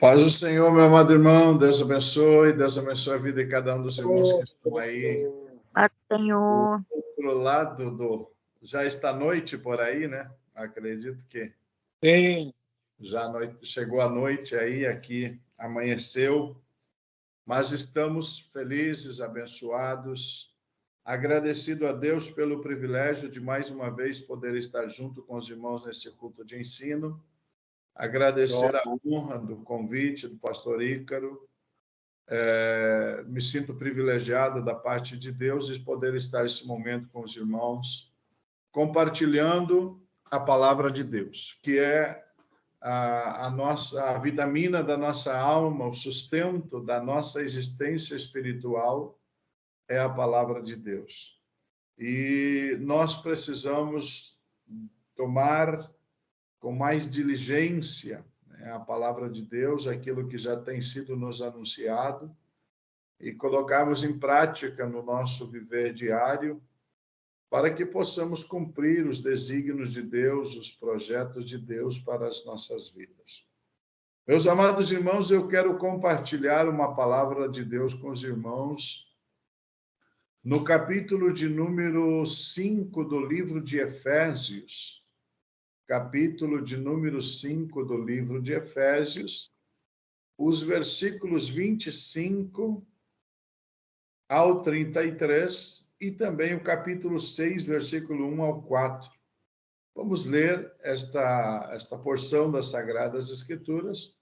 Paz do Senhor, meu amado irmão, Deus abençoe a vida de cada um dos irmãos que estão aí. Paz do Senhor. Do outro lado já está noite por aí, né? Acredito que Sim. já chegou a noite aí, aqui amanheceu, mas estamos felizes, abençoados, agradecido a Deus pelo privilégio de mais uma vez poder estar junto com os irmãos nesse culto de ensino. Agradecer a honra do convite do pastor Ícaro. Me sinto privilegiado da parte de Deus de poder estar nesse momento com os irmãos, compartilhando a palavra de Deus, que é a vitamina da nossa alma, o sustento da nossa existência espiritual, é a palavra de Deus. E nós precisamos tomar com mais diligência a palavra de Deus, aquilo que já tem sido nos anunciado, e colocarmos em prática no nosso viver diário, para que possamos cumprir os desígnios de Deus, os projetos de Deus para as nossas vidas. Meus amados irmãos, eu quero compartilhar uma palavra de Deus com os irmãos no capítulo de número 5 do livro de Efésios, capítulo de número 5 do livro de Efésios, os versículos 25 ao 33 e também o capítulo 6, versículo 1 ao 4. Vamos ler esta porção das Sagradas Escrituras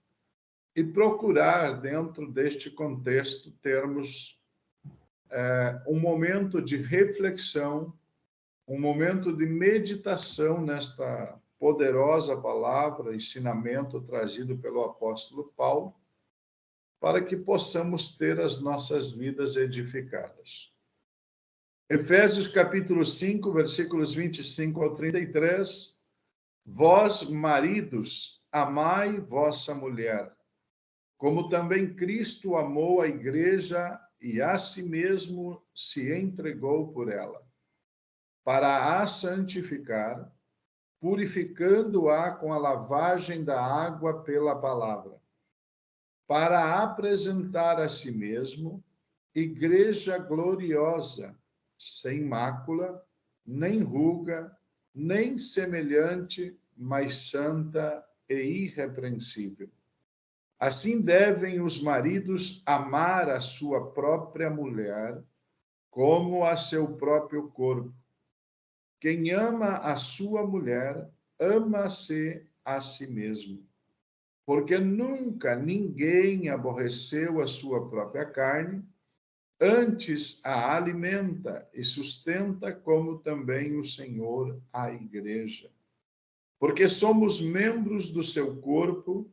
e procurar, dentro deste contexto, termos um momento de reflexão, um momento de meditação nesta poderosa palavra, ensinamento trazido pelo apóstolo Paulo, para que possamos ter as nossas vidas edificadas. Efésios capítulo 5, versículos 25 ao 33. Vós, maridos, amai vossa mulher, como também Cristo amou a igreja e a si mesmo se entregou por ela, para a santificar, purificando-a com a lavagem da água pela palavra, para apresentar a si mesmo igreja gloriosa, sem mácula, nem ruga, nem semelhante, mas santa e irrepreensível. Assim devem os maridos amar a sua própria mulher como a seu próprio corpo. Quem ama a sua mulher, ama-se a si mesmo. Porque nunca ninguém aborreceu a sua própria carne, antes a alimenta e sustenta, como também o Senhor a igreja. Porque somos membros do seu corpo,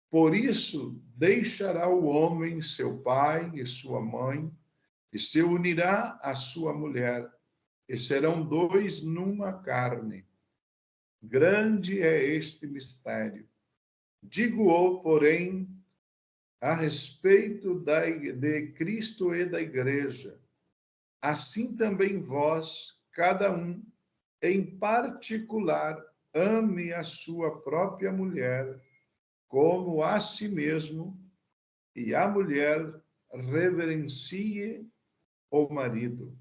por isso deixará o homem seu pai e sua mãe, e se unirá à sua mulher, e serão dois numa carne. Grande é este mistério. Digo-o, porém, a respeito de Cristo e da igreja. Assim também vós, cada um, em particular, ame a sua própria mulher, como a si mesmo, e a mulher reverencie o marido.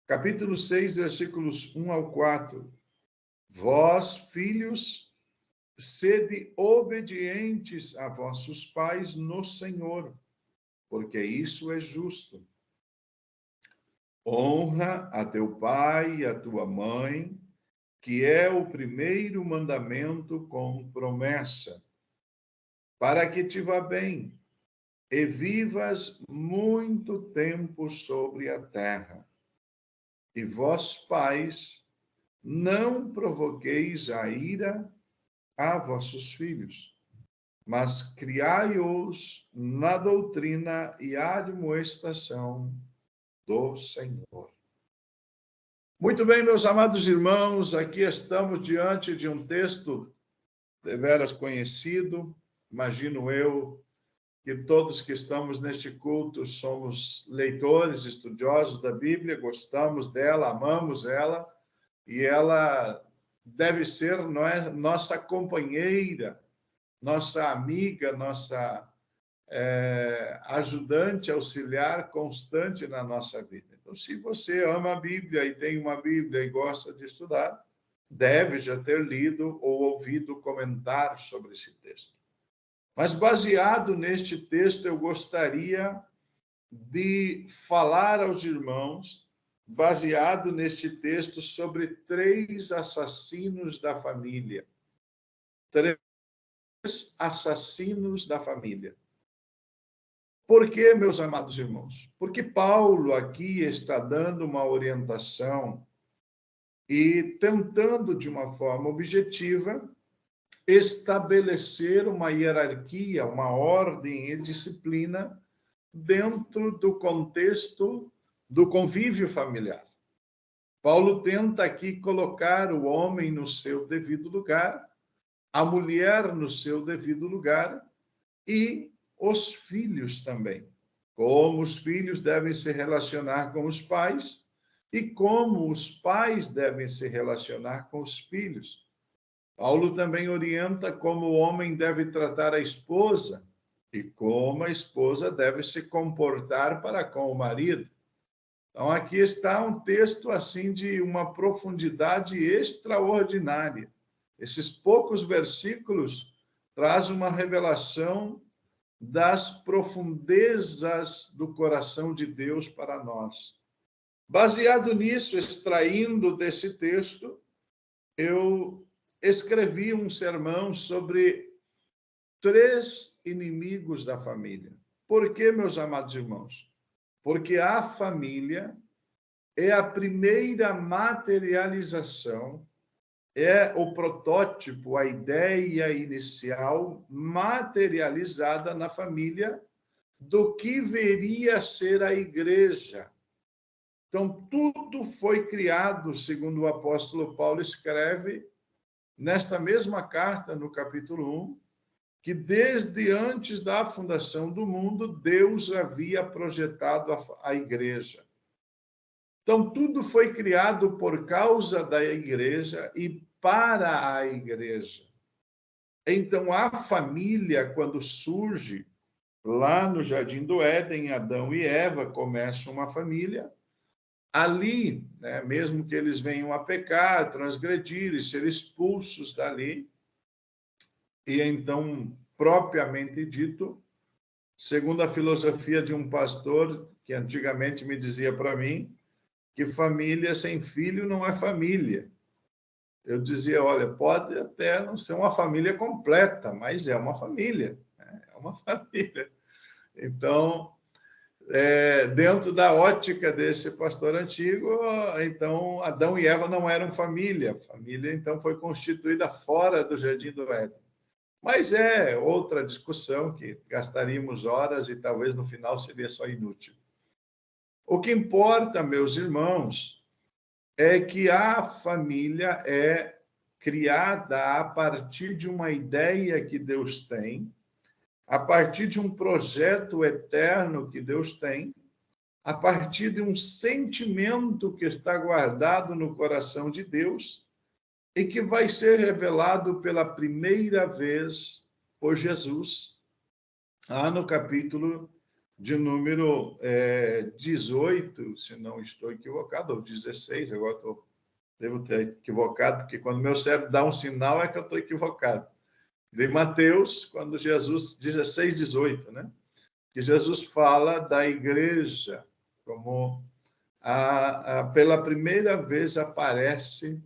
Capítulo 6, versículos 1 ao 4. Vós, filhos, sede obedientes a vossos pais no Senhor, porque isso é justo. Honra a teu pai e a tua mãe, que é o primeiro mandamento com promessa, para que te vá bem e vivas muito tempo sobre a terra. E vós, pais, não provoqueis a ira a vossos filhos, mas criai-os na doutrina e admoestação do Senhor. Muito bem, meus amados irmãos, aqui estamos diante de um texto deveras conhecido. Imagino eu que todos que estamos neste culto somos leitores, estudiosos da Bíblia, gostamos dela, amamos ela, e ela deve ser, não é, nossa companheira nossa amiga, nossa ajudante, auxiliar constante na nossa vida. Então, se você ama a Bíblia e tem uma Bíblia e gosta de estudar, deve já ter lido ou ouvido comentar sobre esse texto. Mas, baseado neste texto, eu gostaria de falar aos irmãos, baseado neste texto, sobre 3 assassinos da família. 3 assassinos da família. Por quê, meus amados irmãos? Porque Paulo aqui está dando uma orientação e tentando, de uma forma objetiva, estabelecer uma hierarquia, uma ordem e disciplina dentro do contexto do convívio familiar. Paulo tenta aqui colocar o homem no seu devido lugar, a mulher no seu devido lugar e os filhos também. Como os filhos devem se relacionar com os pais e como os pais devem se relacionar com os filhos. Paulo também orienta como o homem deve tratar a esposa e como a esposa deve se comportar para com o marido. Então, aqui está um texto assim de uma profundidade extraordinária. Esses poucos versículos trazem uma revelação das profundezas do coração de Deus para nós. Baseado nisso, extraindo desse texto, eu escrevi um sermão sobre 3 inimigos da família. Por quê, meus amados irmãos? Porque a família é a primeira materialização, é o protótipo, a ideia inicial materializada na família do que viria a ser a igreja. Então, tudo foi criado, segundo o apóstolo Paulo escreve, nesta mesma carta, no capítulo 1, que desde antes da fundação do mundo, Deus havia projetado a igreja. Então, tudo foi criado por causa da igreja e para a igreja. Então, a família, quando surge lá no Jardim do Éden, Adão e Eva começam uma família. Ali, né, mesmo que eles venham a pecar, transgredir e ser expulsos dali, e então, propriamente dito, segundo a filosofia de um pastor que antigamente me dizia para mim, que família sem filho não é família. Eu dizia, olha, pode até não ser uma família completa, mas é uma família. É uma família. Então, dentro da ótica desse pastor antigo, então, Adão e Eva não eram família. A família, então, foi constituída fora do Jardim do Éden. Mas é outra discussão que gastaríamos horas e talvez no final seria só inútil. O que importa, meus irmãos, é que a família é criada a partir de uma ideia que Deus tem, a partir de um projeto eterno que Deus tem, a partir de um sentimento que está guardado no coração de Deus e que vai ser revelado pela primeira vez por Jesus, lá no capítulo de número 18, se não estou equivocado, ou 16, agora devo ter equivocado, porque quando meu cérebro dá um sinal é que eu estou equivocado. De Mateus, quando Jesus, 16, 18, né? Que Jesus fala da igreja, como pela primeira vez aparece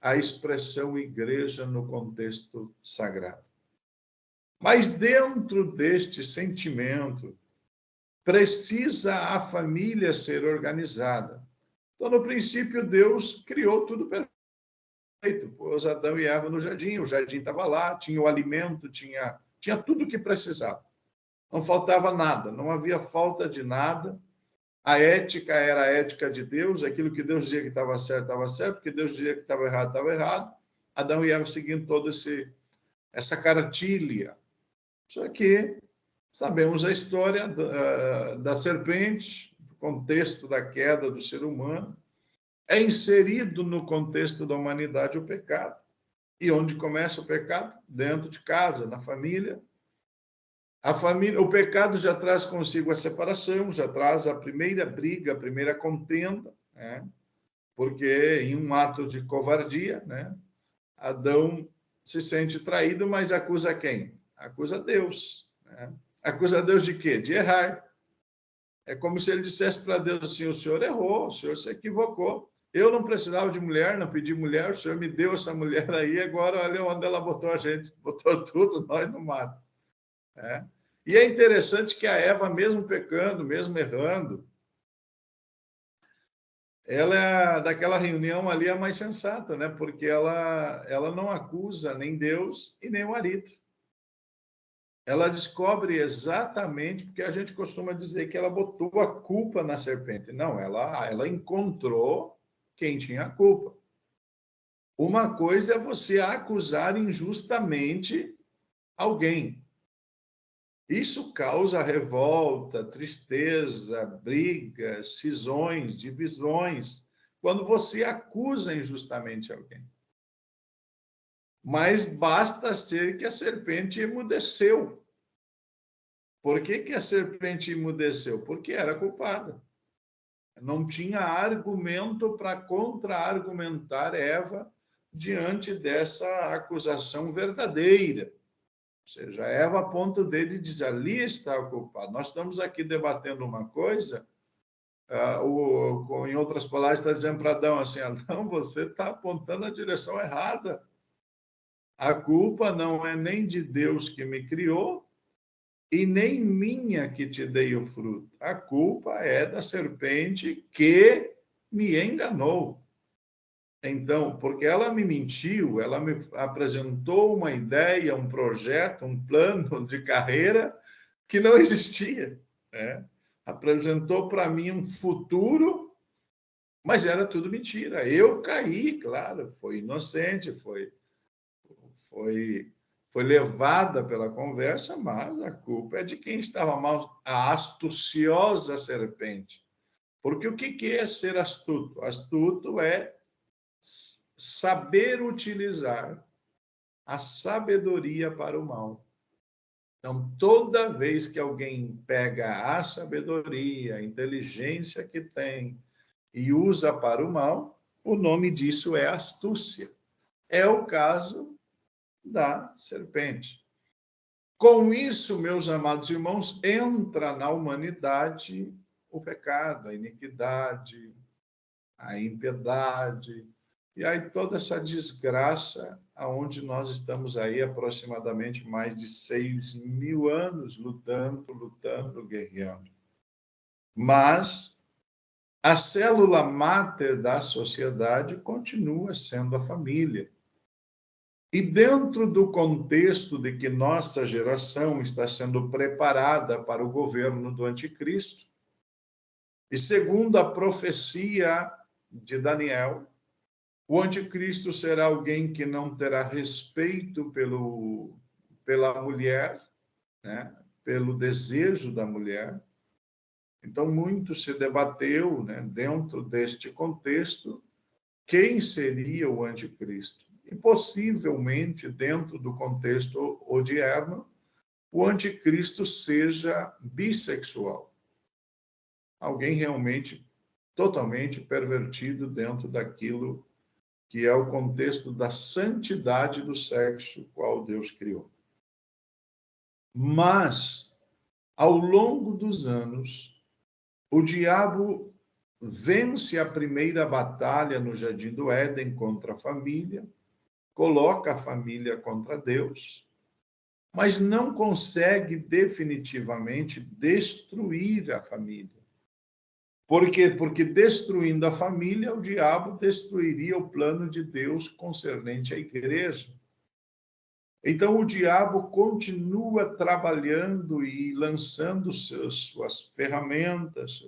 a expressão igreja no contexto sagrado. Mas dentro deste sentimento, precisa a família ser organizada. Então, no princípio, Deus criou tudo perfeito. Pôs Adão e Eva no jardim, o jardim estava lá, tinha o alimento, tinha tudo o que precisava. Não faltava nada, não havia falta de nada. A ética era a ética de Deus, aquilo que Deus dizia que estava certo, o que Deus dizia que estava errado. Adão e Eva seguindo toda essa cartilha. Só que sabemos a história da serpente, o contexto da queda do ser humano. É inserido no contexto da humanidade o pecado. E onde começa o pecado? Dentro de casa, na família. A família, o pecado já traz consigo a separação, já traz a primeira briga, a primeira contenda, né? Porque em um ato de covardia, né, Adão se sente traído, mas acusa quem? Acusa Deus, né? Acusa Deus de quê? De errar. É como se ele dissesse para Deus assim: o senhor errou, o senhor se equivocou. Eu não precisava de mulher, não pedi mulher, o senhor me deu essa mulher aí, agora olha onde ela botou a gente, botou tudo, nós no mato. É. E é interessante que a Eva, mesmo pecando, mesmo errando, ela é daquela reunião ali a mais sensata, né? Porque ela não acusa nem Deus e nem o marido. Ela descobre exatamente, porque a gente costuma dizer que ela botou a culpa na serpente. Não, ela encontrou quem tinha a culpa. Uma coisa é você acusar injustamente alguém. Isso causa revolta, tristeza, brigas, cisões, divisões, quando você acusa injustamente alguém. Mas basta ser que a serpente emudeceu. Por que a serpente emudeceu? Porque era culpada. Não tinha argumento para contra-argumentar Eva diante dessa acusação verdadeira. Ou seja, Eva, a ponto dele diz, ali está o culpado. Nós estamos aqui debatendo uma coisa, em outras palavras, está dizendo para Adão assim, Adão, você está apontando a direção errada. A culpa não é nem de Deus que me criou, e nem minha que te dei o fruto. A culpa é da serpente que me enganou. Então, porque ela me mentiu, ela me apresentou uma ideia, um projeto, um plano de carreira que não existia, né? Apresentou para mim um futuro, mas era tudo mentira. Eu caí, claro, foi inocente, foi, foi levada pela conversa, mas a culpa é de quem estava mal, a astuciosa serpente. Porque o que é ser astuto? Astuto é saber utilizar a sabedoria para o mal. Então, toda vez que alguém pega a sabedoria, a inteligência que tem e usa para o mal, o nome disso é astúcia. É o caso da serpente. Com isso, meus amados irmãos, entra na humanidade o pecado, a iniquidade, a impiedade, e aí toda essa desgraça, aonde nós estamos aí aproximadamente mais de 6.000 anos lutando, guerreando. Mas a célula máter da sociedade continua sendo a família. E dentro do contexto de que nossa geração está sendo preparada para o governo do anticristo, e segundo a profecia de Daniel, o anticristo será alguém que não terá respeito pela mulher, né? Pelo desejo da mulher. Então, muito se debateu, né, dentro deste contexto, quem seria o anticristo. E possivelmente, dentro do contexto odierno, o anticristo seja bissexual. Alguém realmente totalmente pervertido dentro daquilo que é o contexto da santidade do sexo, qual Deus criou. Mas, ao longo dos anos, o diabo vence a primeira batalha no Jardim do Éden contra a família, coloca a família contra Deus, mas não consegue definitivamente destruir a família. Por quê? Porque destruindo a família, o diabo destruiria o plano de Deus concernente à igreja. Então, o diabo continua trabalhando e lançando suas ferramentas,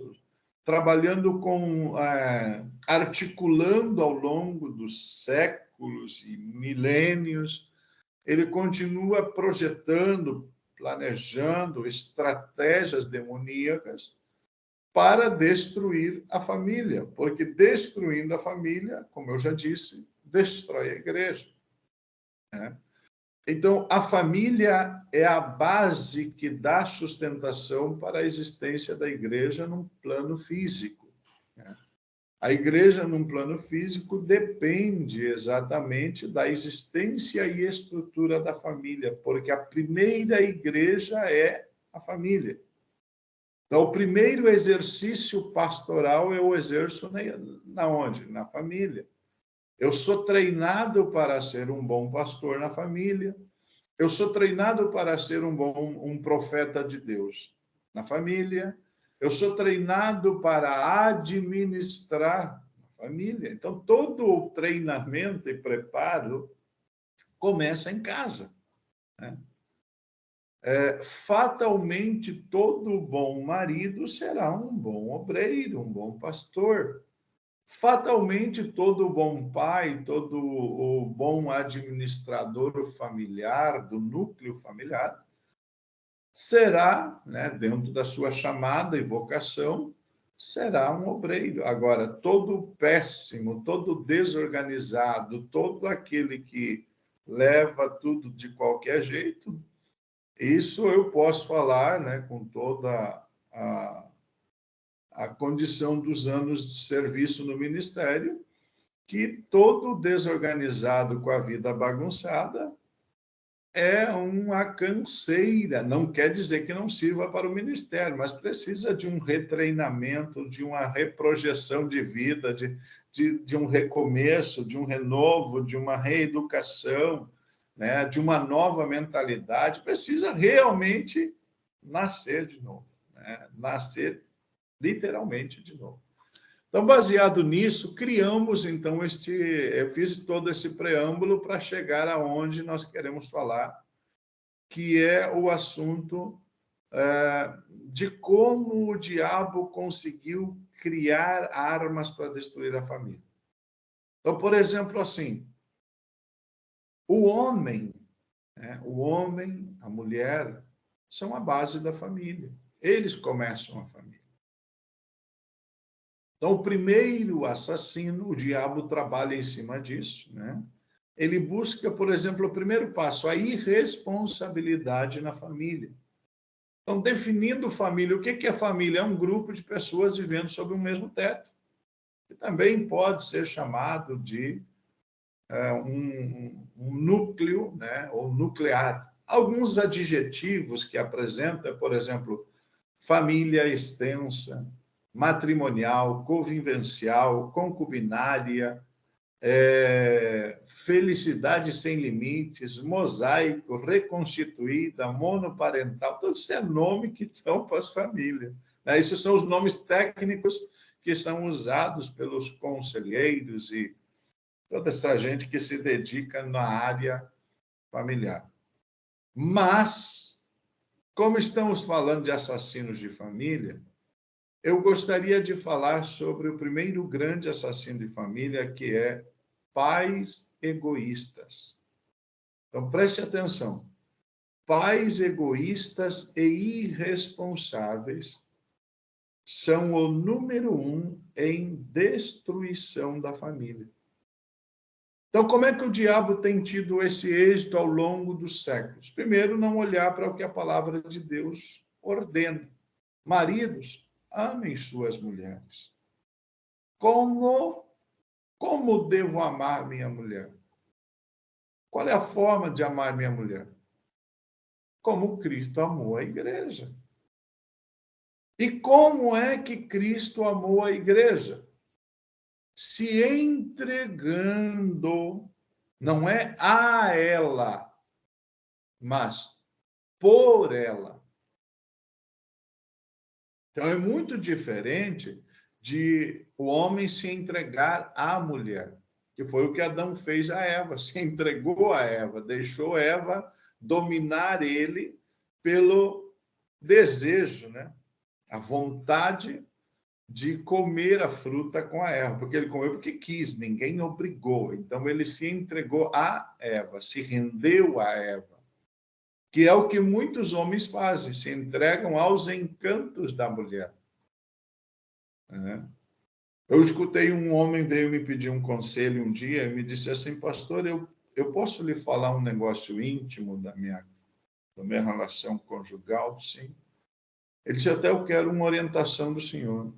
trabalhando articulando ao longo dos séculos e milênios. Ele continua projetando, planejando estratégias demoníacas para destruir a família, porque destruindo a família, como eu já disse, destrói a igreja. né? Então, a família é a base que dá sustentação para a existência da igreja num plano físico, né? A igreja, num plano físico, depende exatamente da existência e estrutura da família, porque a primeira igreja é a família. Então, o primeiro exercício pastoral eu exerço na onde? Na família. Eu sou treinado para ser um bom pastor na família. Eu sou treinado para ser um profeta de Deus na família. Eu sou treinado para administrar a família. Então, todo o treinamento e preparo começa em casa, né? Fatalmente, todo bom marido será um bom obreiro, um bom pastor. Fatalmente, todo bom pai, todo o bom administrador familiar, do núcleo familiar, será, né, dentro da sua chamada e vocação, será um obreiro. Agora, todo péssimo, todo desorganizado, todo aquele que leva tudo de qualquer jeito, isso eu posso falar, né, com toda a condição dos anos de serviço no ministério, que todo desorganizado com a vida bagunçada é uma canseira. Não quer dizer que não sirva para o ministério, mas precisa de um retreinamento, de uma reprojeção de vida, de um recomeço, de um renovo, de uma reeducação, né, de uma nova mentalidade. Precisa realmente nascer de novo, né? Nascer literalmente de novo. Então, baseado nisso, criamos, então, eu fiz todo esse preâmbulo para chegar aonde nós queremos falar, que é o assunto de como o diabo conseguiu criar armas para destruir a família. Então, por exemplo, assim, o homem, né, a mulher, são a base da família. Eles começam a família. Então, o primeiro assassino, o diabo trabalha em cima disso, né? Ele busca, por exemplo, o primeiro passo, a irresponsabilidade na família. Então, definindo família, o que é família? É um grupo de pessoas vivendo sob o mesmo teto, que também pode ser chamado de um núcleo, né, ou nuclear. Alguns adjetivos que apresenta, por exemplo, família extensa, matrimonial, convivencial, concubinária, felicidade sem limites, mosaico, reconstituída, monoparental, todos isso é nome que estão para as famílias, né? Esses são os nomes técnicos que são usados pelos conselheiros e toda essa gente que se dedica na área familiar. Mas, como estamos falando de assassinos de família, eu gostaria de falar sobre o primeiro grande assassino de família, que é pais egoístas. Então, preste atenção. Pais egoístas e irresponsáveis são o número 1 em destruição da família. Então, como é que o diabo tem tido esse êxito ao longo dos séculos? Primeiro, não olhar para o que a palavra de Deus ordena. Maridos, amem suas mulheres. Como devo amar minha mulher? Qual é a forma de amar minha mulher? Como Cristo amou a igreja. E como é que Cristo amou a igreja? Se entregando, não é a ela, mas por ela. Então é muito diferente de o homem se entregar à mulher, que foi o que Adão fez a Eva, se entregou a Eva, deixou Eva dominar ele pelo desejo, né? A vontade de comer a fruta com a Eva, porque ele comeu porque quis, ninguém obrigou. Então ele se entregou a Eva, se rendeu a Eva, que é o que muitos homens fazem, se entregam aos encantos da mulher. Eu escutei um homem veio me pedir um conselho um dia e me disse assim, pastor, eu eu posso lhe falar um negócio íntimo da minha relação conjugal? Sim. Ele disse, até eu quero uma orientação do senhor.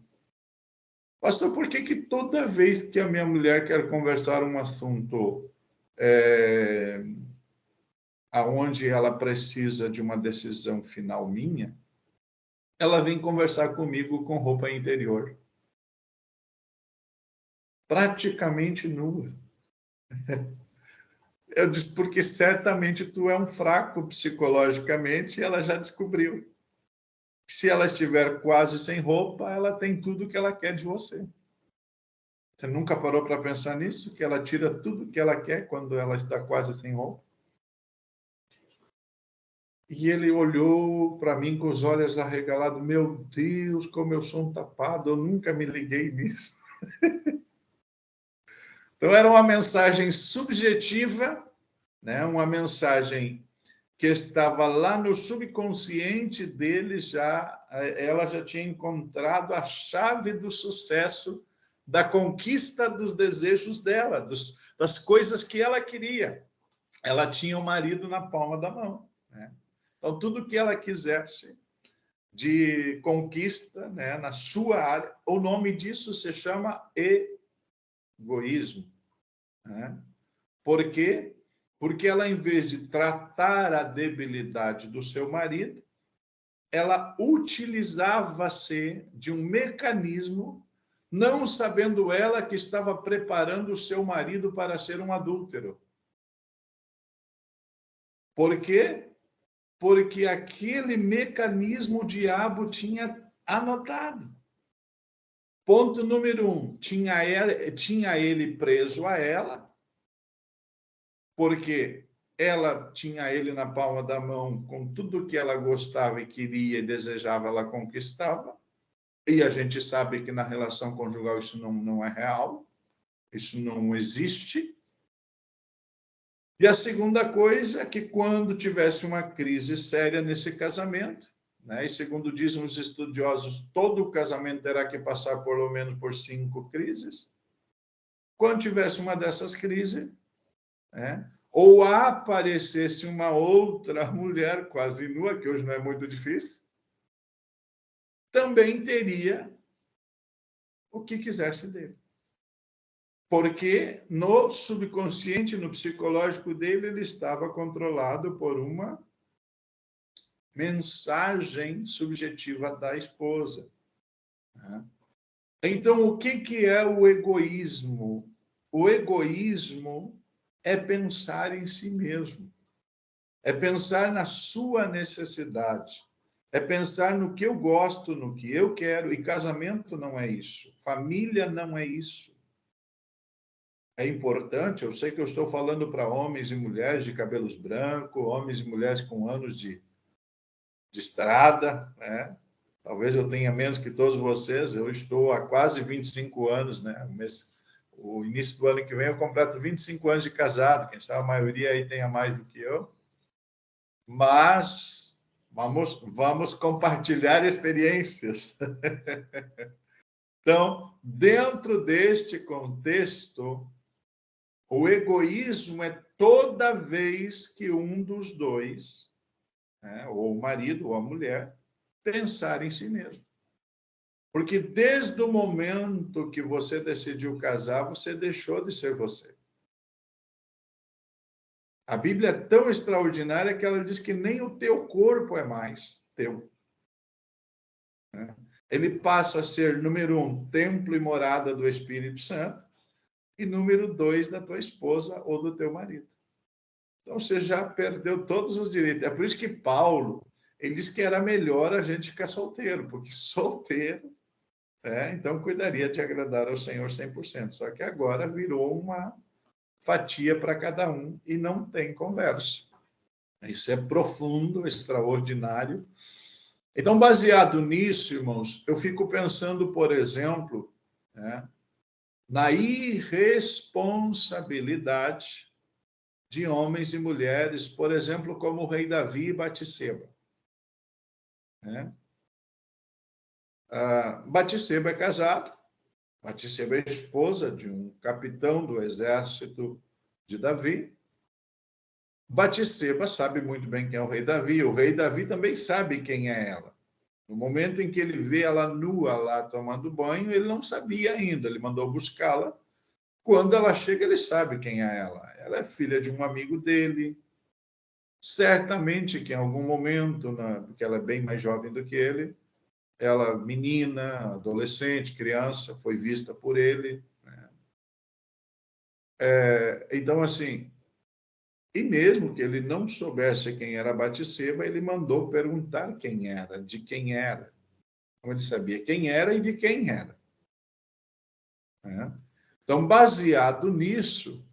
Pastor, por que toda vez que a minha mulher quer conversar um assunto aonde ela precisa de uma decisão final minha, ela vem conversar comigo com roupa interior? Praticamente nua. Eu disse, porque certamente tu é um fraco psicologicamente e ela já descobriu. Se ela estiver quase sem roupa, ela tem tudo que ela quer de você. Você nunca parou para pensar nisso? Que ela tira tudo que ela quer quando ela está quase sem roupa? E ele olhou para mim com os olhos arregalados. Meu Deus, como eu sou um tapado, eu nunca me liguei nisso. Então, era uma mensagem subjetiva, né? Uma mensagem que estava lá no subconsciente dele, ela já tinha encontrado a chave do sucesso, da conquista dos desejos dela, das coisas que ela queria. Ela tinha o marido na palma da mão, né? Então, tudo que ela quisesse de conquista, né, na sua área, o nome disso se chama egoísmo, né? Por quê? Porque ela, em vez de tratar a debilidade do seu marido, ela utilizava-se de um mecanismo, não sabendo ela que estava preparando o seu marido para ser um adúltero. Por quê? Porque aquele mecanismo o diabo tinha anotado. Ponto número 1, tinha ele preso a ela, porque ela tinha ele na palma da mão com tudo que ela gostava e queria e desejava, ela conquistava. E a gente sabe que na relação conjugal isso não é real, isso não existe. E a segunda coisa é que quando tivesse uma crise séria nesse casamento, né, e segundo dizem os estudiosos, todo casamento terá que passar pelo menos por 5 crises. Quando tivesse uma dessas crises, né, ou aparecesse uma outra mulher quase nua, que hoje não é muito difícil, também teria o que quisesse dele. Porque no subconsciente, no psicológico dele, ele estava controlado por uma mensagem subjetiva da esposa. Então, o que é o egoísmo? O egoísmo é pensar em si mesmo, é pensar na sua necessidade, é pensar no que eu gosto, no que eu quero, e casamento não é isso, família não é isso. É importante, eu sei que eu estou falando para homens e mulheres de cabelos brancos, homens e mulheres com anos de estrada, né? Talvez eu tenha menos que todos vocês, eu estou há quase 25 anos, né? O início do ano que vem eu completo 25 anos de casado, quem sabe a maioria aí tenha mais do que eu, mas vamos compartilhar experiências. Então, dentro deste contexto, o egoísmo é toda vez que um dos dois, né, ou o marido ou a mulher, pensar em si mesmo. Porque desde o momento que você decidiu casar, você deixou de ser você. A Bíblia é tão extraordinária que ela diz que nem o teu corpo é mais teu. Ele passa a ser, número 1, templo e morada do Espírito Santo, e número 2, da tua esposa ou do teu marido. Então, você já perdeu todos os direitos. É por isso que Paulo, ele disse que era melhor a gente ficar solteiro, porque solteiro, então cuidaria de agradar ao Senhor 100%. Só que agora virou uma fatia para cada um e não tem conversa. Isso é profundo, extraordinário. Então, baseado nisso, irmãos, eu fico pensando, por exemplo, né, na irresponsabilidade de homens e mulheres, por exemplo, como o rei Davi e Batseba. Batseba é casado, Batseba é esposa de um capitão do exército de Davi, Batseba sabe muito bem quem é o rei Davi. O rei Davi também sabe quem é ela. No momento em que ele vê ela nua lá tomando banho, ele não sabia ainda. Ele mandou buscá-la. Quando ela chega, ele sabe quem é ela. Ela é filha de um amigo dele. Certamente que em algum momento, porque ela é bem mais jovem do que ele, ela, menina, adolescente, criança, foi vista por ele. Então, assim, e mesmo que ele não soubesse quem era Batseba, ele mandou perguntar quem era, de quem era. Então, ele sabia quem era e de quem era. Né? Então, baseado nisso,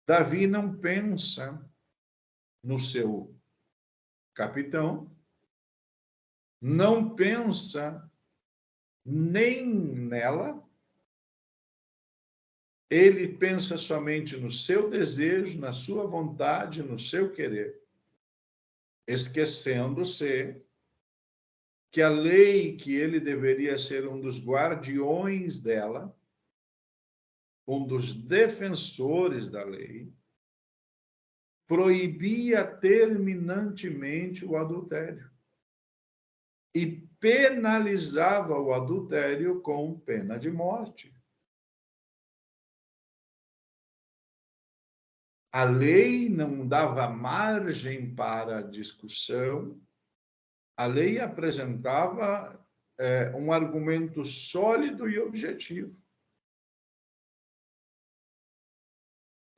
Davi não pensa no seu capitão, não pensa nem nela, ele pensa somente no seu desejo, na sua vontade, no seu querer, esquecendo-se que a lei que ele deveria ser um dos guardiões dela, um dos defensores da lei, proibia terminantemente o adultério e penalizava o adultério com pena de morte. A lei não dava margem para discussão, a lei apresentava um argumento sólido e objetivo.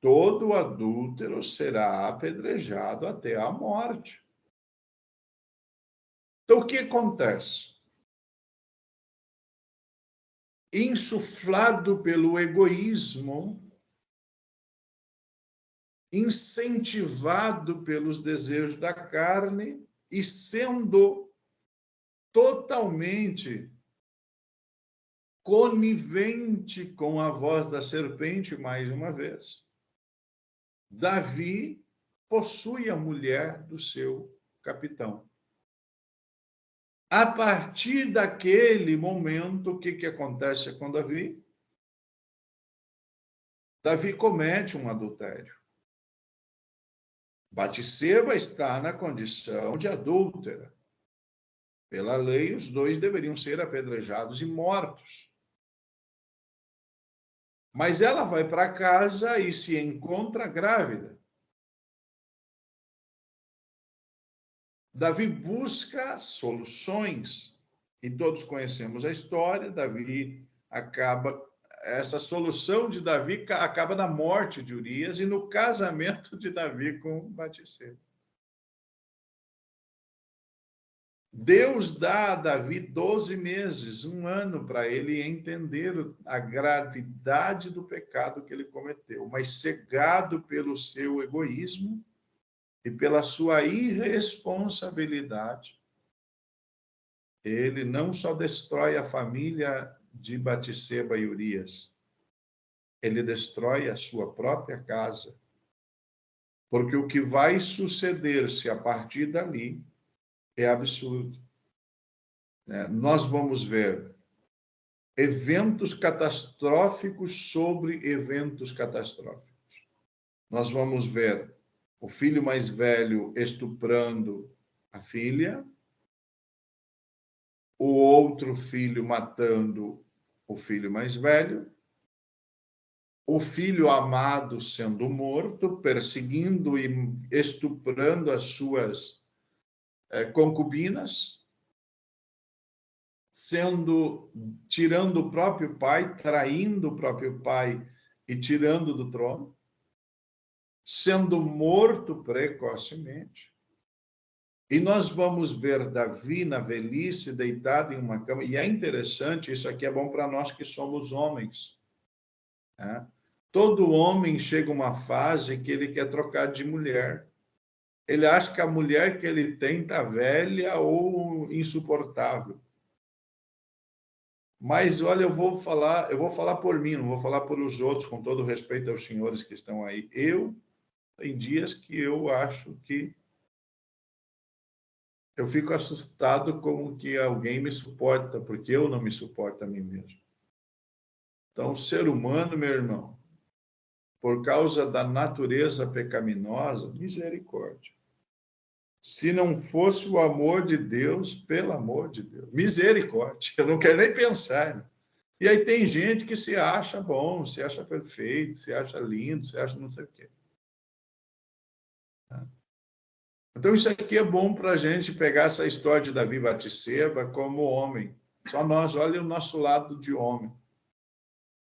Todo adúltero será apedrejado até a morte. Então, o que acontece? Insuflado pelo egoísmo, incentivado pelos desejos da carne e sendo totalmente conivente com a voz da serpente, mais uma vez, Davi possui a mulher do seu capitão. A partir daquele momento, o que acontece com Davi? Davi comete um adultério. Batseba está na condição de adúltera. Pela lei, os dois deveriam ser apedrejados e mortos. Mas ela vai para casa e se encontra grávida. Davi busca soluções, e todos conhecemos a história. Essa solução de Davi acaba na morte de Urias e no casamento de Davi com Batseba. Deus dá a Davi 12 meses, um ano, para ele entender a gravidade do pecado que ele cometeu, mas cegado pelo seu egoísmo e pela sua irresponsabilidade, ele não só destrói a família de Batseba e Urias, ele destrói a sua própria casa, porque o que vai suceder-se a partir dali é absurdo. Nós vamos ver eventos catastróficos sobre eventos catastróficos. Nós vamos ver o filho mais velho estuprando a filha, o outro filho matando o filho mais velho, o filho amado sendo morto, perseguindo e estuprando as suas concubinas, tirando o próprio pai, traindo o próprio pai e tirando do trono, sendo morto precocemente. E nós vamos ver Davi na velhice deitado em uma cama, e é interessante, isso aqui é bom para nós que somos homens, né? Todo homem chega a uma fase que ele quer trocar de mulher. Ele acha que a mulher que ele tem está velha ou insuportável. Mas, olha, eu vou falar por mim, não vou falar por os outros, com todo respeito aos senhores que estão aí. Tem dias que eu acho que eu fico assustado como que alguém me suporta, porque eu não me suporto a mim mesmo. Então, ser humano, meu irmão, por causa da natureza pecaminosa, misericórdia. Se não fosse o amor de Deus, pelo amor de Deus, misericórdia, eu não quero nem pensar. Né? E aí tem gente que se acha bom, se acha perfeito, se acha lindo, se acha não sei o quê. Então isso aqui é bom para a gente pegar essa história de Davi e Batseba como homem. Só nós, olha o nosso lado de homem.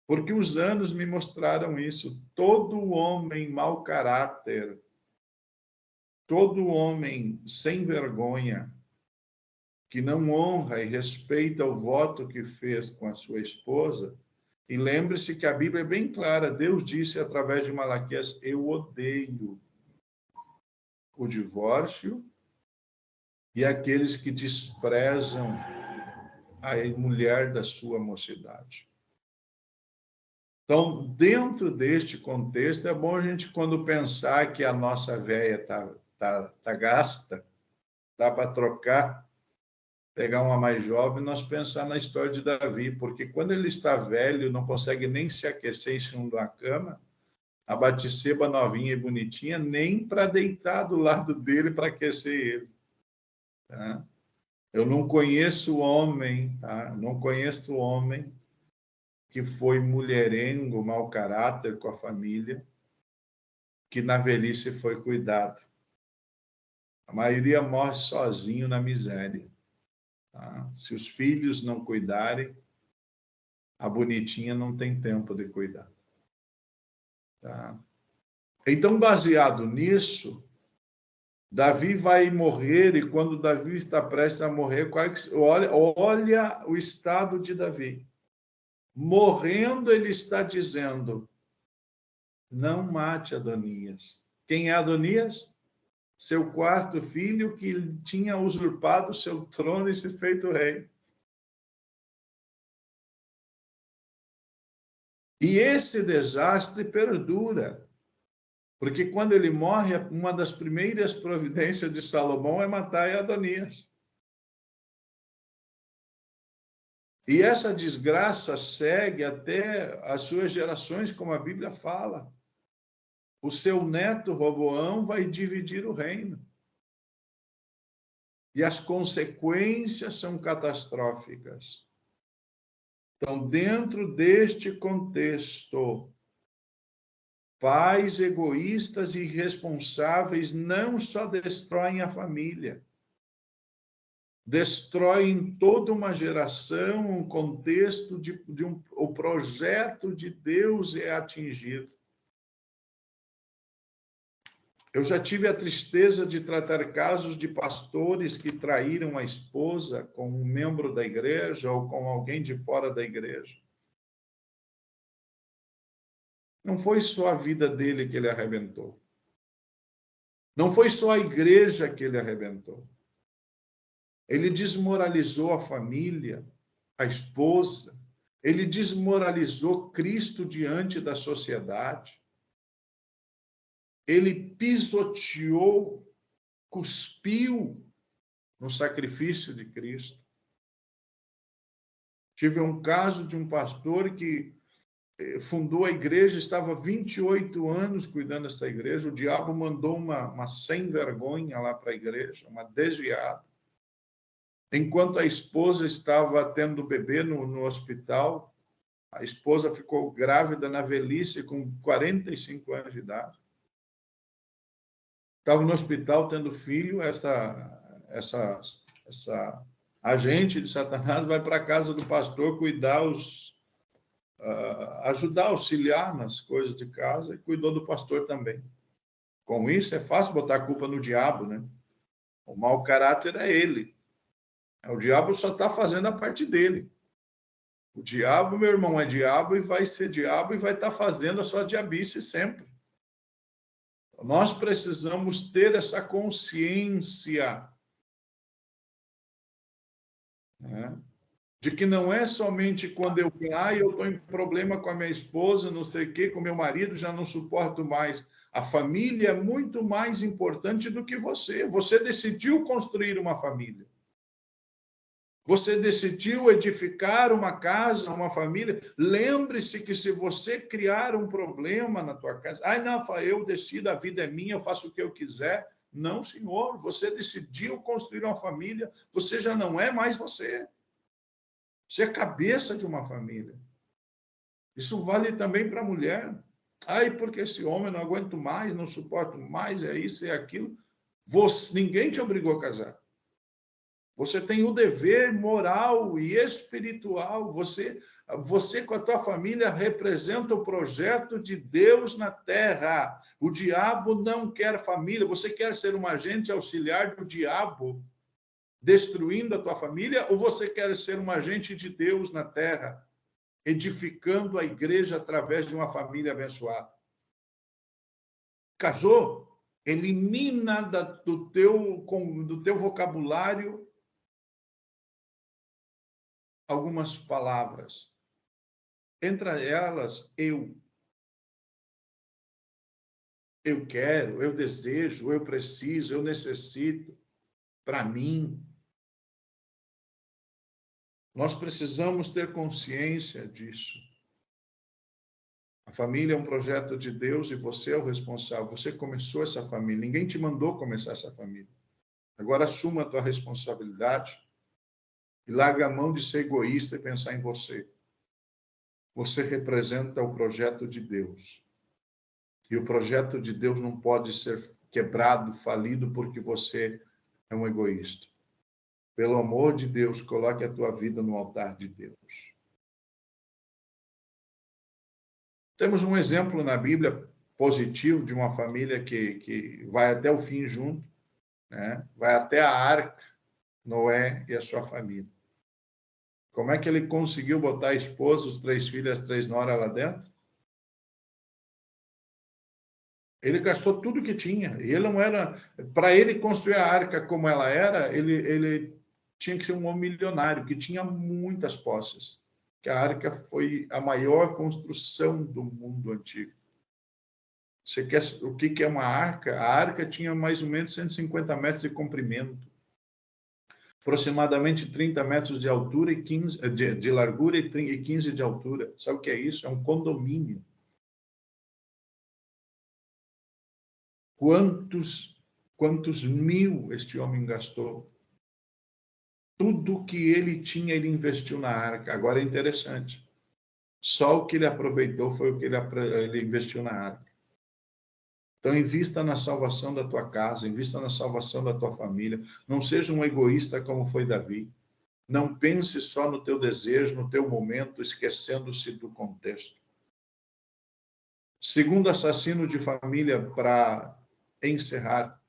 Porque os anos me mostraram isso. Todo homem mau caráter, todo homem sem vergonha, que não honra e respeita o voto que fez com a sua esposa, e lembre-se que a Bíblia é bem clara, Deus disse através de Malaquias, eu odeio o divórcio e aqueles que desprezam a mulher da sua mocidade. Então, dentro deste contexto, é bom a gente, quando pensar que a nossa véia tá gasta, dá para trocar, pegar uma mais jovem, nós pensar na história de Davi, porque quando ele está velho, não consegue nem se aquecer em cima de uma cama, a Batseba novinha e bonitinha, nem para deitar do lado dele para aquecer ele. Tá? Eu não conheço homem, tá? Não conheço homem que foi mulherengo, mau caráter com a família, que na velhice foi cuidado. A maioria morre sozinho na miséria. Tá? Se os filhos não cuidarem, a bonitinha não tem tempo de cuidar. Tá? Então, baseado nisso, Davi vai morrer, e quando Davi está prestes a morrer, olha o estado de Davi. Morrendo, ele está dizendo, não mate Adonias. Quem é Adonias? Seu quarto filho que tinha usurpado seu trono e se feito rei. E esse desastre perdura, porque quando ele morre, uma das primeiras providências de Salomão é matar Adonias. E essa desgraça segue até as suas gerações, como a Bíblia fala. O seu neto Roboão vai dividir o reino. E as consequências são catastróficas. Então, dentro deste contexto, pais egoístas e irresponsáveis não só destroem a família, destroem toda uma geração, um contexto o projeto de Deus é atingido. Eu já tive a tristeza de tratar casos de pastores que traíram a esposa com um membro da igreja ou com alguém de fora da igreja. Não foi só a vida dele que ele arrebentou. Não foi só a igreja que ele arrebentou. Ele desmoralizou a família, a esposa. Ele desmoralizou Cristo diante da sociedade. Ele pisoteou, cuspiu no sacrifício de Cristo. Tive um caso de um pastor que fundou a igreja, estava 28 anos cuidando dessa igreja, o diabo mandou uma sem vergonha lá para a igreja, uma desviada. Enquanto a esposa estava tendo bebê no hospital, a esposa ficou grávida na velhice com 45 anos de idade. Estava no hospital tendo filho, essa agente de Satanás vai para a casa do pastor cuidar ajudar, auxiliar nas coisas de casa, e cuidou do pastor também. Com isso, é fácil botar a culpa no diabo, né? O mau caráter é ele. O diabo só está fazendo a parte dele. O diabo, meu irmão, é diabo e vai ser diabo e vai estar fazendo a sua diabice sempre. Nós precisamos ter essa consciência, né? De que não é somente quando eu estou em problema com a minha esposa, não sei o quê, com meu marido, já não suporto mais. A família é muito mais importante do que você. Você decidiu construir uma família. Você decidiu edificar uma casa, uma família. Lembre-se que se você criar um problema na tua casa, não, eu decido, a vida é minha, eu faço o que eu quiser. Não, senhor, você decidiu construir uma família, você já não é mais você. Você é cabeça de uma família. Isso vale também para a mulher. Porque esse homem não aguento mais, não suporto mais, é isso, é aquilo. Ninguém te obrigou a casar. Você tem o dever moral e espiritual. Você com a tua família representa o projeto de Deus na terra. O diabo não quer família. Você quer ser um agente auxiliar do diabo, destruindo a tua família, ou você quer ser um agente de Deus na terra, edificando a igreja através de uma família abençoada? Casou? Elimina do teu vocabulário algumas palavras. Entre elas, eu. Eu quero, eu desejo, eu preciso, eu necessito. Para mim. Nós precisamos ter consciência disso. A família é um projeto de Deus e você é o responsável. Você começou essa família. Ninguém te mandou começar essa família. Agora assuma a tua responsabilidade e larga a mão de ser egoísta e pensar em você. Você representa o projeto de Deus. E o projeto de Deus não pode ser quebrado, falido, porque você é um egoísta. Pelo amor de Deus, coloque a tua vida no altar de Deus. Temos um exemplo na Bíblia positivo de uma família que vai até o fim junto, né? Vai até a arca, Noé e a sua família. Como é que ele conseguiu botar a esposa, os 3 filhos e as 3 noras lá dentro? Ele gastou tudo que tinha. E ele não era... Para ele construir a arca como ela era, ele tinha que ser um homem milionário, que tinha muitas posses. Que a arca foi a maior construção do mundo antigo. Você quer o que é uma arca? A arca tinha mais ou menos 150 metros de comprimento, aproximadamente 30 metros de altura e 15 de largura e 15 de altura. Sabe o que é isso? É um condomínio. Quantos mil este homem gastou? Tudo que ele tinha, ele investiu na arca. Agora é interessante. Só o que ele aproveitou foi o que ele investiu na arca. Então, invista na salvação da tua casa, invista na salvação da tua família. Não seja um egoísta como foi Davi. Não pense só no teu desejo, no teu momento, esquecendo-se do contexto. Segundo assassino de família, para encerrar.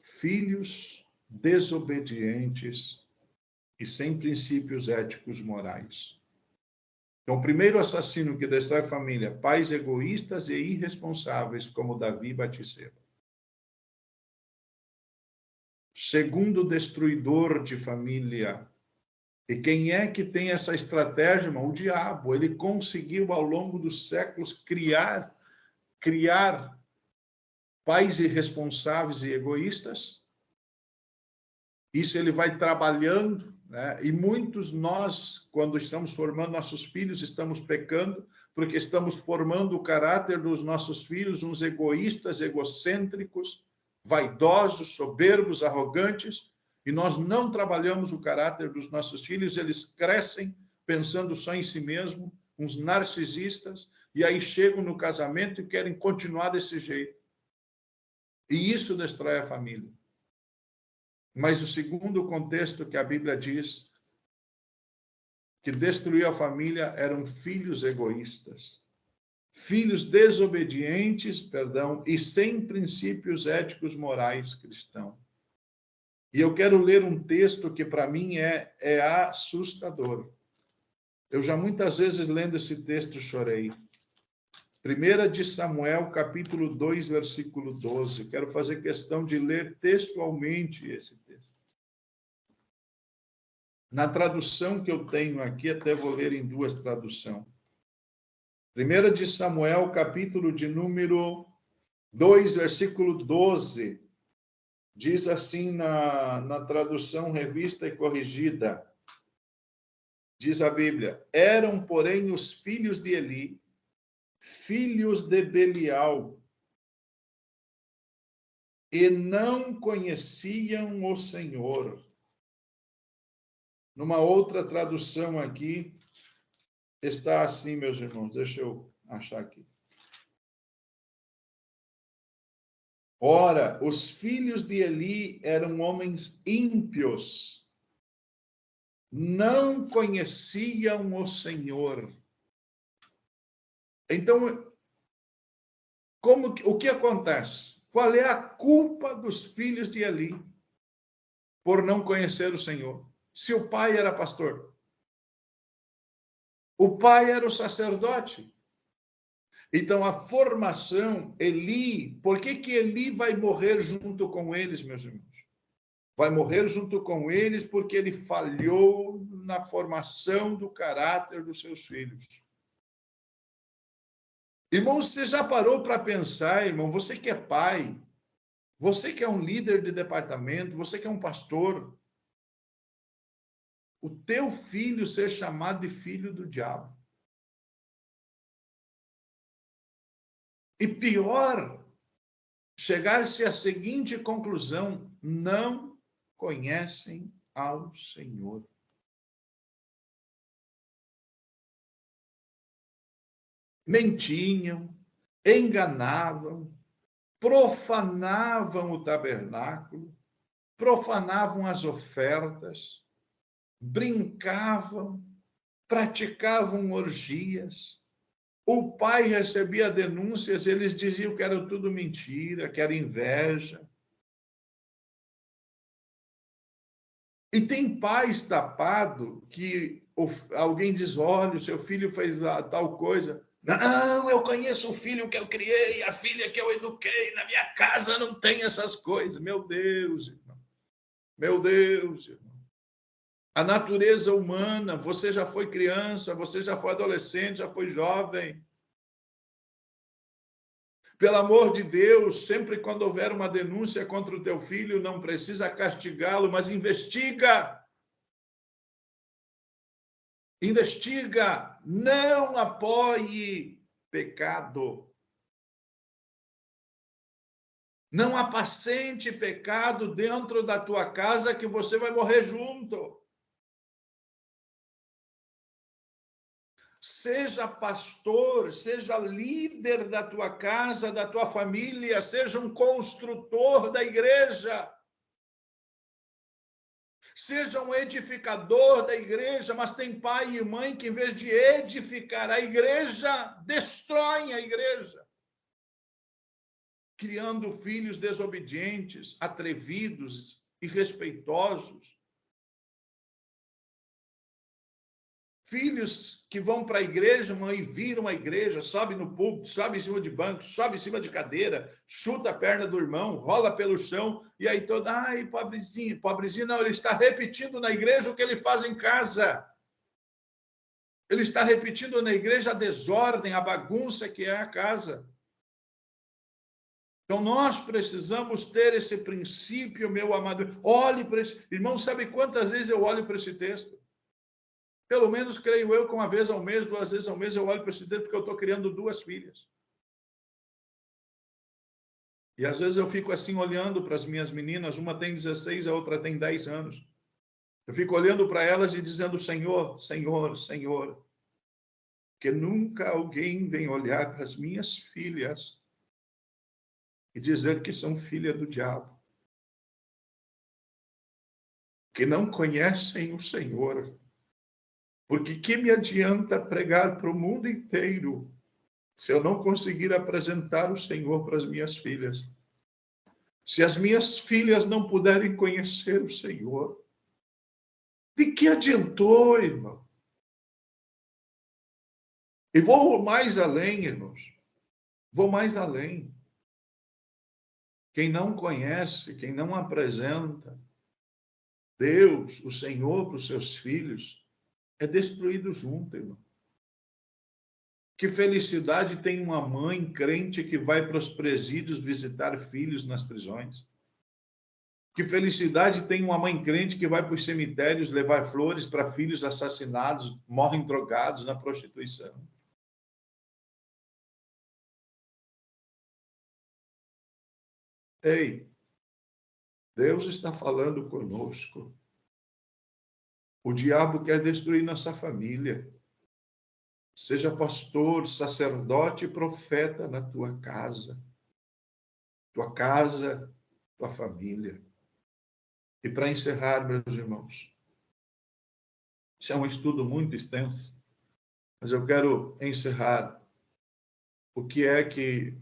Filhos desobedientes e sem princípios éticos morais. Então, o primeiro assassino que destrói a família, pais egoístas e irresponsáveis, como Davi e Batseba. Segundo destruidor de família. E quem é que tem essa estratégia, irmão? O diabo. Ele conseguiu, ao longo dos séculos, criar pais irresponsáveis e egoístas. Isso ele vai trabalhando, né? E muitos nós, quando estamos formando nossos filhos, estamos pecando, porque estamos formando o caráter dos nossos filhos, uns egoístas, egocêntricos, vaidosos, soberbos, arrogantes, e nós não trabalhamos o caráter dos nossos filhos, eles crescem pensando só em si mesmo, uns narcisistas, e aí chegam no casamento e querem continuar desse jeito. E isso destrói a família. Mas o segundo contexto que a Bíblia diz que destruiu a família eram filhos egoístas, filhos desobedientes, e sem princípios éticos morais cristãos. E eu quero ler um texto que para mim é assustador. Eu já muitas vezes lendo esse texto chorei. 1 de Samuel, capítulo 2, versículo 12. Quero fazer questão de ler textualmente esse texto. Na tradução que eu tenho aqui, até vou ler em 2 traduções. 1 de Samuel, capítulo de número 2, versículo 12. Diz assim na tradução revista e corrigida, diz a Bíblia: eram, porém, os filhos de Eli, filhos de Belial, e não conheciam o Senhor. Numa outra tradução aqui, está assim, meus irmãos, deixa eu achar aqui. Ora, os filhos de Eli eram homens ímpios, não conheciam o Senhor. Então, o que acontece? Qual é a culpa dos filhos de Eli por não conhecer o Senhor? Se o pai era pastor, o pai era o sacerdote. Então, a formação, Eli, por que Eli vai morrer junto com eles, meus irmãos? Vai morrer junto com eles porque ele falhou na formação do caráter dos seus filhos. Irmão, você já parou para pensar, irmão, você que é pai, você que é um líder de departamento, você que é um pastor, o teu filho ser chamado de filho do diabo. E pior, chegar-se à seguinte conclusão: não conhecem ao Senhor. Mentiam, enganavam, profanavam o tabernáculo, profanavam as ofertas, brincavam, praticavam orgias. O pai recebia denúncias, eles diziam que era tudo mentira, que era inveja. E tem pais tapados que alguém diz: olha, o seu filho fez tal coisa. Não, eu conheço o filho que eu criei, a filha que eu eduquei, na minha casa não tem essas coisas. Meu Deus, irmão. Meu Deus, irmão. A natureza humana, você já foi criança, você já foi adolescente, já foi jovem. Pelo amor de Deus, sempre quando houver uma denúncia contra o teu filho, não precisa castigá-lo, mas investiga. Investiga, não apoie pecado. Não apacente pecado dentro da tua casa que você vai morrer junto. Seja pastor, seja líder da tua casa, da tua família, seja um construtor da igreja. Seja um edificador da igreja, mas tem pai e mãe que, em vez de edificar a igreja, destroem a igreja, criando filhos desobedientes, atrevidos, irrespeitosos. Filhos que vão para a igreja, mãe, viram a igreja, sobe no púlpito, sobe em cima de banco, sobe em cima de cadeira, chuta a perna do irmão, rola pelo chão, e aí todo, ai, pobrezinho, pobrezinho. Não, ele está repetindo na igreja o que ele faz em casa. Ele está repetindo na igreja a desordem, a bagunça que é a casa. Então, nós precisamos ter esse princípio, meu amado. Olhe para esse... Irmão, sabe quantas vezes eu olho para esse texto? Pelo menos, creio eu, que uma vez ao mês, 2 vezes ao mês, eu olho para esse texto porque eu estou criando 2 filhas. E às vezes eu fico assim olhando para as minhas meninas, uma tem 16, a outra tem 10 anos. Eu fico olhando para elas e dizendo: Senhor, Senhor, Senhor, que nunca alguém vem olhar para as minhas filhas e dizer que são filha do diabo, que não conhecem o Senhor. Porque que me adianta pregar para o mundo inteiro se eu não conseguir apresentar o Senhor para as minhas filhas? Se as minhas filhas não puderem conhecer o Senhor, de que adiantou, irmão? E vou mais além, irmãos. Vou mais além. Quem não conhece, quem não apresenta Deus, o Senhor, para os seus filhos, é destruído junto, irmão. Que felicidade tem uma mãe crente que vai para os presídios visitar filhos nas prisões. Que felicidade tem uma mãe crente que vai para os cemitérios levar flores para filhos assassinados, morrem drogados na prostituição. Ei, Deus está falando conosco. O diabo quer destruir nossa família. Seja pastor, sacerdote e profeta na tua casa, tua família. E para encerrar, meus irmãos, isso é um estudo muito extenso, mas eu quero encerrar. O que é que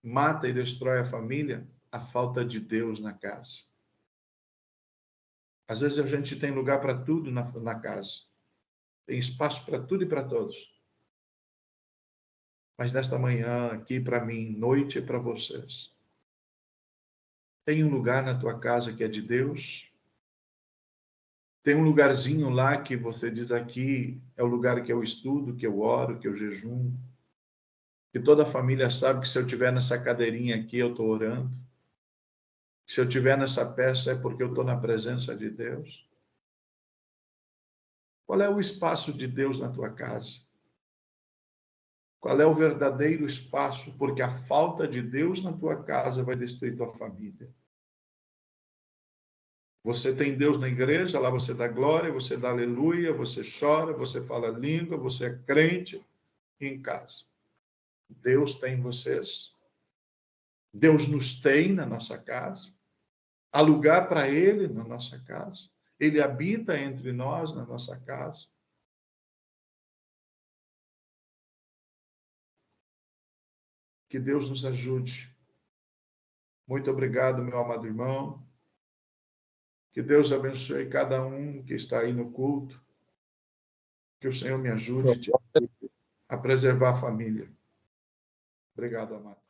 mata e destrói a família? A falta de Deus na casa. Às vezes a gente tem lugar para tudo na casa. Tem espaço para tudo e para todos. Mas nesta manhã, aqui para mim, noite é para vocês. Tem um lugar na tua casa que é de Deus? Tem um lugarzinho lá que você diz aqui, é o lugar que eu estudo, que eu oro, que eu jejum. Que toda a família sabe que se eu estiver nessa cadeirinha aqui, eu estou orando. Se eu estiver nessa peça, é porque eu estou na presença de Deus. Qual é o espaço de Deus na tua casa? Qual é o verdadeiro espaço? Porque a falta de Deus na tua casa vai destruir tua família. Você tem Deus na igreja, lá você dá glória, você dá aleluia, você chora, você fala língua, você é crente em casa. Deus tem vocês. Deus nos tem na nossa casa. Há lugar para Ele na nossa casa. Ele habita entre nós na nossa casa. Que Deus nos ajude. Muito obrigado, meu amado irmão. Que Deus abençoe cada um que está aí no culto. Que o Senhor me ajude a preservar a família. Obrigado, amado.